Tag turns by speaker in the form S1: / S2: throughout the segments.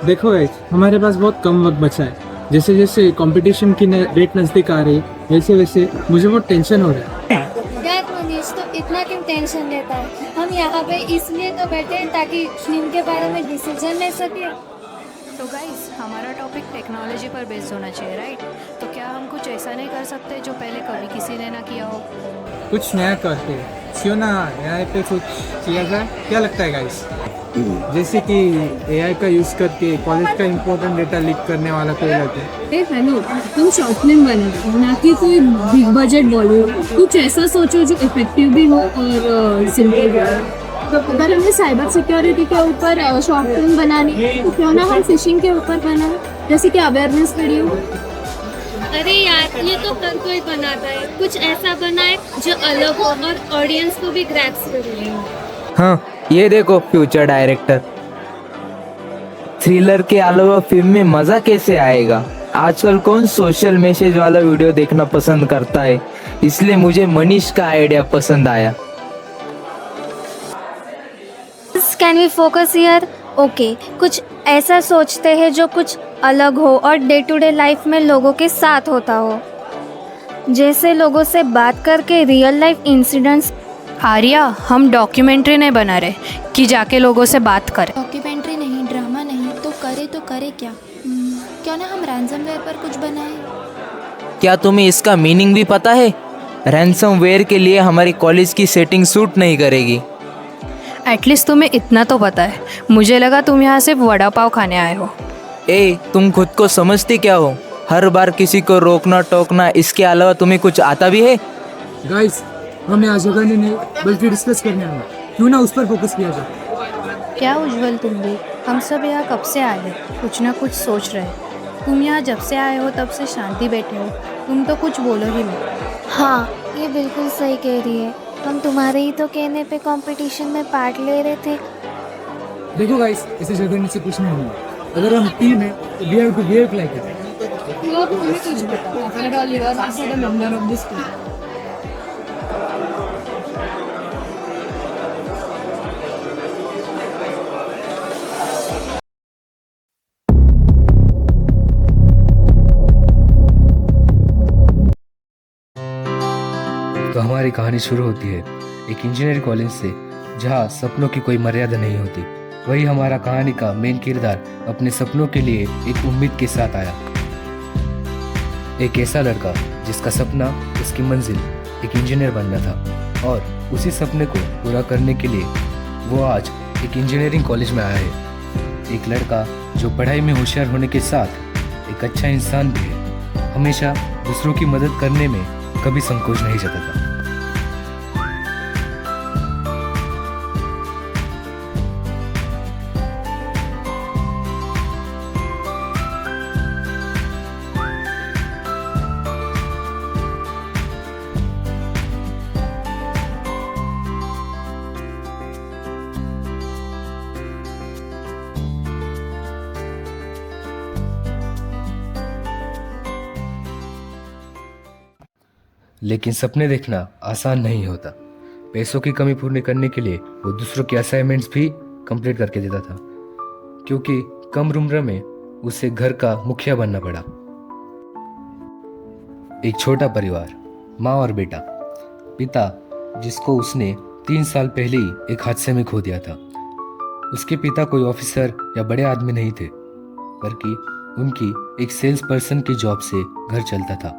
S1: देखो गाइस, हमारे पास बहुत कम वक्त बचा है। जैसे जैसे कंपटीशन की डेट नज़दीक आ रही है, वैसे वैसे मुझे बहुत टेंशन हो रहा है।
S2: यार मनीष तो इतना क्यों टेंशन लेता है। हम यहाँ पे इसलिए तो बैठे हैं ताकि फिल्म के बारे में डिसीजन ले सके।
S3: तो गाइस हमारा टॉपिक टेक्नोलॉजी पर बेस्ड होना चाहिए, राइट? तो क्या हम कुछ ऐसा नहीं कर सकते जो पहले कभी किसी ने ना किया हो?
S1: कुछ नया करते हैं, क्यों ना एआई पे कुछ किया जाए। क्या लगता है गाइस? जैसे कि एआई का यूज़ करके कॉलेज का इम्पोर्टेंट डेटा लीक करने वाला कोई लगे।
S4: हेलो, तुम शॉर्ट फिल्म बना ना कि कोई बिग बजट बॉलीवुड। कुछ ऐसा सोचो जो इफेक्टिव भी हो और सिंपल भी हो। तो अगर हमें साइबर सिक्योरिटी के ऊपर शॉर्ट फिल्म बनानी है तो क्यों ना हम फिशिंग के ऊपर बनाए, जैसे कि अवेयरनेस वीडियो।
S2: अरे यार, ये तो हर कोई बनाता है। कुछ ऐसा बनाए जो अलग हो और ऑडियंस को भी ग्रैप्स कर ले।
S5: हाँ, ये देखो फ्यूचर डायरेक्टर। थ्रिलर के अलावा फिल्म में मजा कैसे आएगा? आजकल कौन सोशल मैसेज वाला वीडियो देखना पसंद करता है, इसलिए मुझे मनीष का आइडिया पसंद आया।
S2: Can we focus here? Okay, कुछ ऐसा सोचते हैं जो कुछ अलग हो और डे टू डे लाइफ में लोगों के साथ होता हो। जैसे लोगों से बात करके रियल लाइफ इंसिडेंट्स।
S3: आर्या, हम डॉक्यूमेंट्री नहीं बना रहे कि जाके लोगों से बात करें।
S6: डॉक्यूमेंट्री नहीं, ड्रामा नहीं, तो करे क्या? क्यों ना हम रैंसमवेयर पर कुछ बनाएं?
S5: क्या तुम्हें इसका मीनिंग भी पता है? रैंसमवेयर के लिए हमारी कॉलेज की सेटिंग सूट नहीं करेगी।
S3: एटलीस्ट तुम्हें इतना तो पता है। मुझे लगा तुम यहाँ सिर्फ वड़ा पाव खाने आए हो।
S5: तुम खुद को समझते क्या हो? हर बार किसी को रोकना टोकना, इसके अलावा तुम्हें कुछ आता भी है?
S1: गाइस, हमें आज जगह नहीं बल्कि डिस्कस करने आना। क्यों ना उस पर फोकस किया जाए।
S3: क्या उज्जवल, तुम भी? हम सब यहाँ कब से आए हैं, कुछ ना कुछ सोच रहे हैं। तुम यहाँ जब से आए हो तब से शांति बैठे हो, तुम तो कुछ बोलो ही नहीं।
S2: हाँ, ये बिल्कुल सही कह रही है। हम तुम्हारे ही तो कहने पे कंपटीशन में पार्ट ले रहे थे।
S1: देखो गाइस, इसे झगड़ने से कुछ नहीं होगा। अगर हम टीम है तो we have to behave like it.
S7: तो हमारी कहानी शुरू होती है एक इंजीनियरिंग कॉलेज से, जहाँ सपनों की कोई मर्यादा नहीं होती। वही हमारा कहानी का मेन किरदार अपने सपनों के लिए एक उम्मीद के साथ आया। एक ऐसा लड़का जिसका सपना, उसकी मंजिल एक इंजीनियर बनना था, और उसी सपने को पूरा करने के लिए वो आज एक इंजीनियरिंग कॉलेज में आया है। एक लड़का जो पढ़ाई में होशियार होने के साथ एक अच्छा इंसान भी है। हमेशा दूसरों की मदद करने में कभी संकोच नहीं जताता। लेकिन सपने देखना आसान नहीं होता। पैसों की कमी पूरी करने के लिए वो दूसरों के असाइनमेंट्स भी कंप्लीट करके देता था, क्योंकि कम उम्र में उसे घर का मुखिया बनना पड़ा। एक छोटा परिवार, माँ और बेटा। पिता, जिसको उसने 3 साल पहले ही एक हादसे में खो दिया था। उसके पिता कोई ऑफिसर या बड़े आदमी नहीं थे, बल्कि उनकी एक सेल्स पर्सन की जॉब से घर चलता था।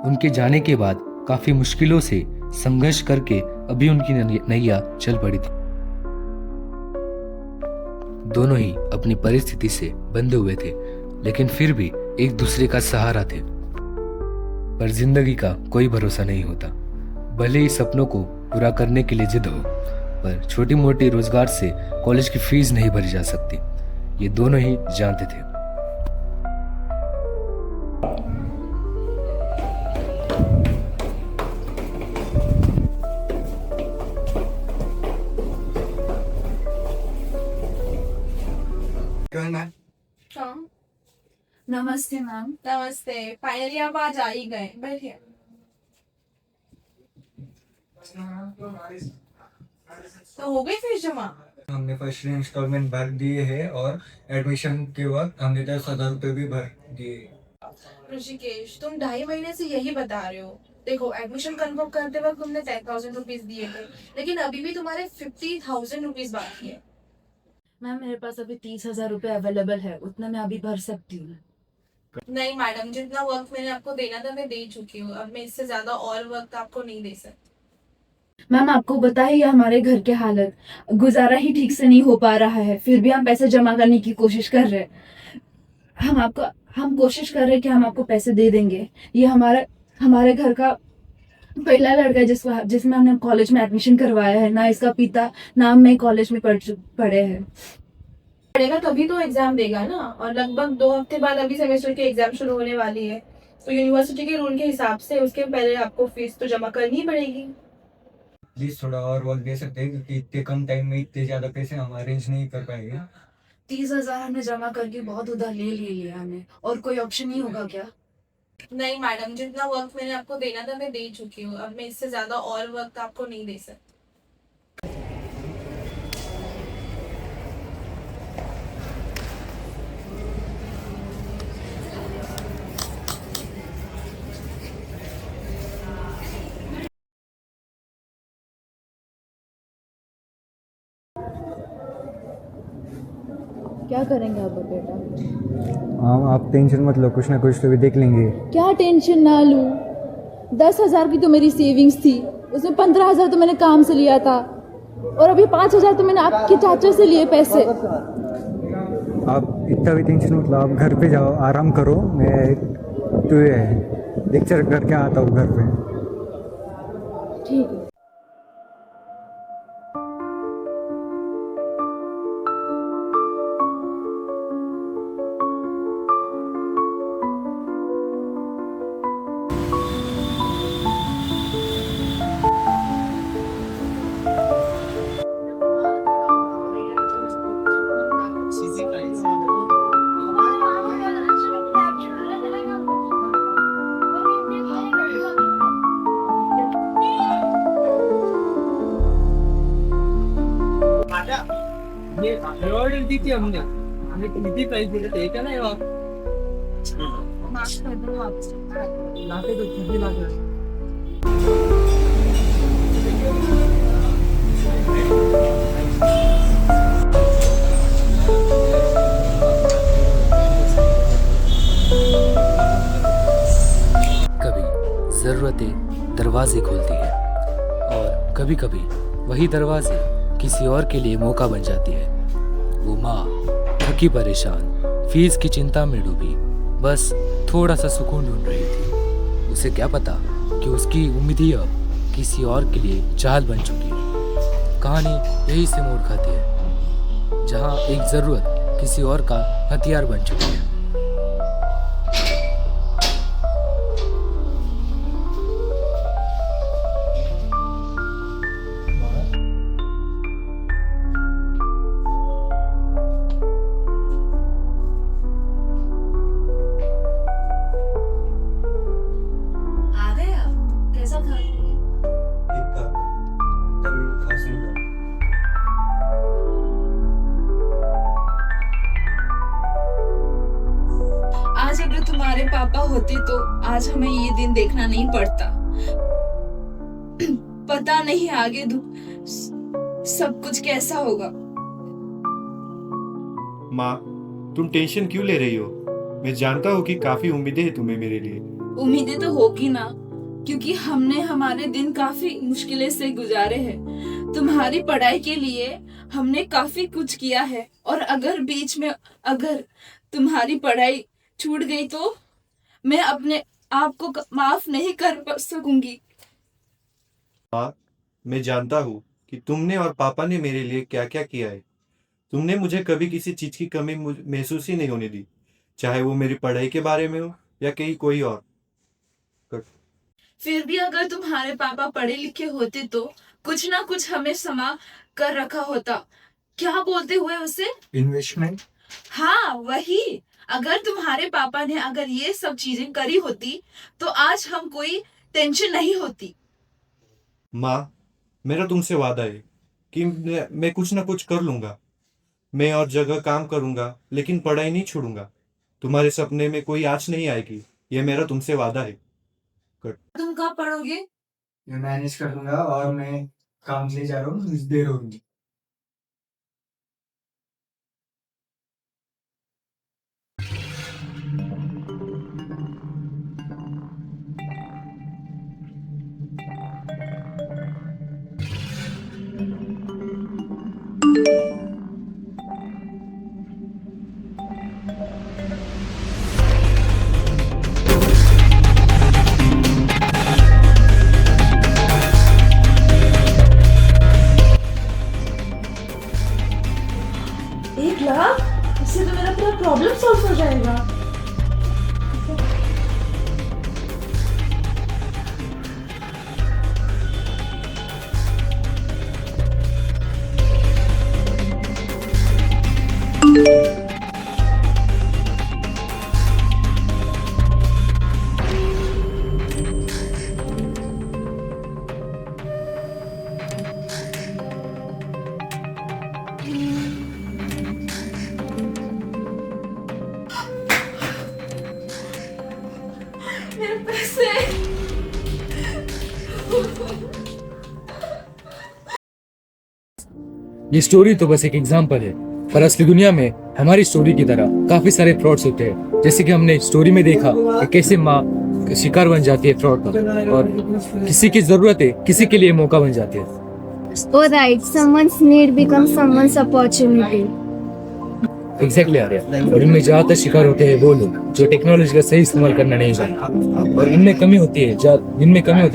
S7: उनके जाने के बाद काफी मुश्किलों से संघर्ष करके अभी उनकी नैया चल पड़ी थी। दोनों ही अपनी परिस्थिति से बंधे हुए थे, लेकिन फिर भी एक दूसरे का सहारा थे। पर जिंदगी का कोई भरोसा नहीं होता। भले ही सपनों को पूरा करने के लिए जिद हो, पर छोटी मोटी रोजगार से कॉलेज की फीस नहीं भरी जा सकती। ये दोनों ही जानते थे।
S4: नमस्ते मैम।
S8: नमस्ते। फाइनली आप आज आ ही गए, बैठिए। तो हो गई फीस जमा?
S9: हमने फर्स्ट इंस्टॉलमेंट भर दिए है और एडमिशन के वक्त हमने 10,000 रुपये भी भर दिए।
S8: ऋषिकेश, तुम 2.5 महीने से यही बता रहे हो। देखो, एडमिशन कंफर्म करते वक्त तुमने 10,000 रुपीज दिए थे, लेकिन अभी भी तुम्हारे 50,000 रुपीज बाकी है।
S10: मैम मेरे पास अभी 30,000 रुपये अवेलेबल है, उतना मैं अभी भर सकती हूँ।
S8: नहीं मैडम, जितना वक्त मैंने आपको देना था मैं दे चुकी हूँ। अब मैं इससे ज्यादा और वक्त आपको नहीं दे सकती।
S10: मैम आपको पता है ये हमारे घर के हालत, गुजारा ही ठीक से नहीं हो पा रहा है, फिर भी हम पैसे जमा करने की कोशिश कर रहे हैं। हम कोशिश कर रहे हैं कि हम आपको पैसे दे देंगे। ये हमारे घर का पहला लड़का है जिसमें हमने कॉलेज में एडमिशन करवाया है। ना इसका पिता ना मैं कॉलेज में पढ़े हैं।
S8: पढ़ेगा तभी तो एग्जाम देगा ना, और लगभग 2 हफ्ते बाद अभी सेमेस्टर की एग्जाम शुरू होने वाली है, तो यूनिवर्सिटी के रूल के हिसाब से उसके पहले आपको फीस तो जमा करनी ही पड़ेगी।
S9: प्लीज थोड़ा और वक्त दे सकते हैं, क्योंकि इतने कम टाइम में इतने ज्यादा पैसे हम अरेंज नहीं कर पाएंगे।
S10: 30,000 हमने जमा करके बहुत उधार ले लिया हमने, और कोई ऑप्शन नहीं होगा क्या?
S8: नहीं मैडम, जितना वक्त मैंने आपको देना था मैं दे चुकी हूँ। अब मैं इससे ज्यादा और वक्त आपको नहीं दे सकती।
S10: क्या करेंगे आप बेटा?
S9: हाँ, आप टेंशन मत लो, कुछ ना कुछ तो भी देख लेंगे।
S10: क्या टेंशन ना लूं? 10,000 की तो मेरी सेविंग्स थी, उसमें 15,000 तो मैंने काम से लिया था, और अभी 5,000 तो मैंने आपके चाचा से लिए पैसे।
S9: आप इतना भी टेंशन मत लो, आप घर पे जाओ, आराम करो। मैं लेक्चर करके आता हूँ घर पे।
S10: ठीक है।
S1: ऑर्डर दी थी हमने कितनी प्राइस दिए थे क्या? नहीं
S8: माफ कर दो आप।
S1: लाते तो खुद ही लाते।
S7: कभी ज़रूरतें दरवाजे खोलती है, और कभी कभी वही दरवाजे किसी और के लिए मौका बन जाती है। वो माँ थकी परेशान, फीस की चिंता में डूबी, बस थोड़ा सा सुकून ढूंढ रही थी। उसे क्या पता कि उसकी उम्मीद ही अब किसी और के लिए चाल बन चुकी है। कहानी यही से मोड़ खाती है, जहाँ एक ज़रूरत किसी और का हथियार बन चुकी है।
S10: आज अगर तुम्हारे पापा होते तो आज हमें ये दिन देखना नहीं पड़ता। पता नहीं आगे सब कुछ कैसा होगा।
S11: माँ, तुम टेंशन क्यों ले रही हो? मैं जानता हूँ कि काफी उम्मीदें हैं तुम्हें मेरे लिए।
S10: उम्मीदें तो होगी ना, क्योंकि हमने हमारे दिन काफी मुश्किलें से गुजारे हैं। तुम्हारी पढ़ाई के लिए हमने काफी कुछ किया है, और अगर बीच में अगर तुम्हारी पढ़ाई छूट गई तो मैं अपने आप को माफ नहीं कर सकूंगी।
S11: माँ, मैं जानता हूँ कि तुमने और पापा ने मेरे लिए क्या क्या किया है। तुमने मुझे कभी किसी चीज की कमी महसूस ही नहीं होने दी, चाहे वो मेरी पढ़ाई के बारे में हो या कहीं कोई और।
S10: फिर भी अगर तुम्हारे पापा पढ़े लिखे होते तो कुछ ना कुछ हमें समा कर रखा होता। क्या बोलते हुए उसे?
S9: इन्वेस्टमेंट।
S10: हाँ वही। अगर तुम्हारे पापा ने अगर ये सब चीजें करी होती तो आज हम कोई टेंशन नहीं होती।
S11: माँ, मेरा तुमसे वादा है कि मैं कुछ ना कुछ कर लूंगा। मैं और जगह काम करूंगा, लेकिन पढ़ाई नहीं छोड़ूंगा। तुम्हारे सपने में कोई आँच नहीं आएगी, ये मेरा तुमसे वादा है।
S8: तुम कब पढ़ोगे?
S9: मैं मैनेज कर लूंगा और मैं काम के लिए जा रहा हूँ, देर होगी।
S8: इससे तो मेरा पूरा प्रॉब्लम सॉल्व हो जाएगा। मेरे पैसे।
S7: ये स्टोरी तो बस एक एग्जाम्पल है, पर असली दुनिया में हमारी स्टोरी की तरह काफी सारे फ्रॉड्स होते हैं। जैसे कि हमने स्टोरी में देखा कि कैसे माँ शिकार बन जाती है फ्रॉड का, और किसी की जरूरत है किसी के लिए मौका बन जाती है।
S2: Oh right, someone's need becomes someone's opportunity.
S7: Exactly आ रहा है। और इनमें ज्यादातर शिकार होते हैं वो लोग जो टेक्नोलॉजी का सही इस्तेमाल करना नहीं जानते, और इनमें कमी होती है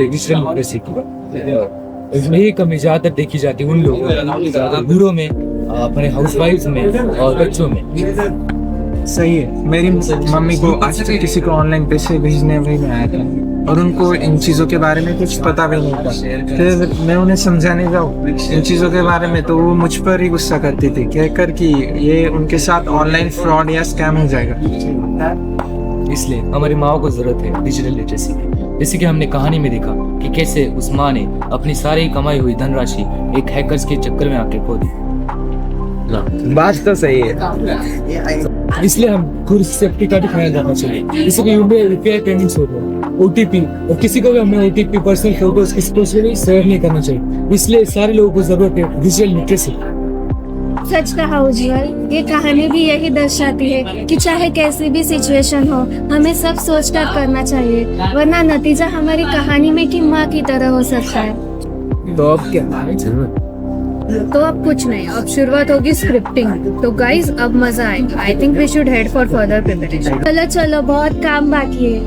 S7: डिजिटल लिटरेसी की। इसमें ये कमी ज्यादातर देखी जाती है उन लोगों बूढ़ों में, अपने हाउसवाइफ्स में और बच्चों में।
S1: सही है। मेरी मम्मी को आज तक किसी को ऑनलाइन पैसे भेजने में नहीं आया था, और उनको इन चीज़ों के बारे में कुछ पता भी नहीं था। फिर मैं उन्हें समझाने जाऊँ इन चीज़ों के बारे में, तो वो मुझ पर ही गुस्सा करती थी, कहकर कि ये उनके साथ ऑनलाइन फ्रॉड या स्कैम हो जाएगा।
S7: इसलिए हमारी माँ को जरूरत है डिजिटल लिटरेसी की। जैसे कि हमने कहानी में देखा कि कैसे उस माँ ने अपनी सारी कमाई हुई धनराशि एक हैकर्स के चक्कर में आके खो दी।
S5: बात तो सही है।
S7: इसलिए हम खुद सेफ्टी का भी ख्याल रखना चाहिए। जैसे कि यूपीआई पेमेंट्स होते हैं, ओटीपी, और किसी को भी हमें ओटीपी, पर्सनल फोटोज किसी को भी शेयर नहीं करना चाहिए। इसलिए सारे लोगों को जरूरत है डिजिटल लिटरेसी।
S2: सच कहा उज्जवल, ये कहानी भी यही दर्शाती है कि चाहे कैसी भी सिचुएशन हो, हमें सब सोचकर करना चाहिए, वरना नतीजा हमारी कहानी में की माँ की तरह हो सकता है।
S5: तो अब क्या?
S3: तो अब कुछ नहीं, अब शुरुआत होगी स्क्रिप्टिंग। तो गाइस अब मजा आएगा। I think we should head for further preparation.
S2: चलो चलो, बहुत काम बाकी है।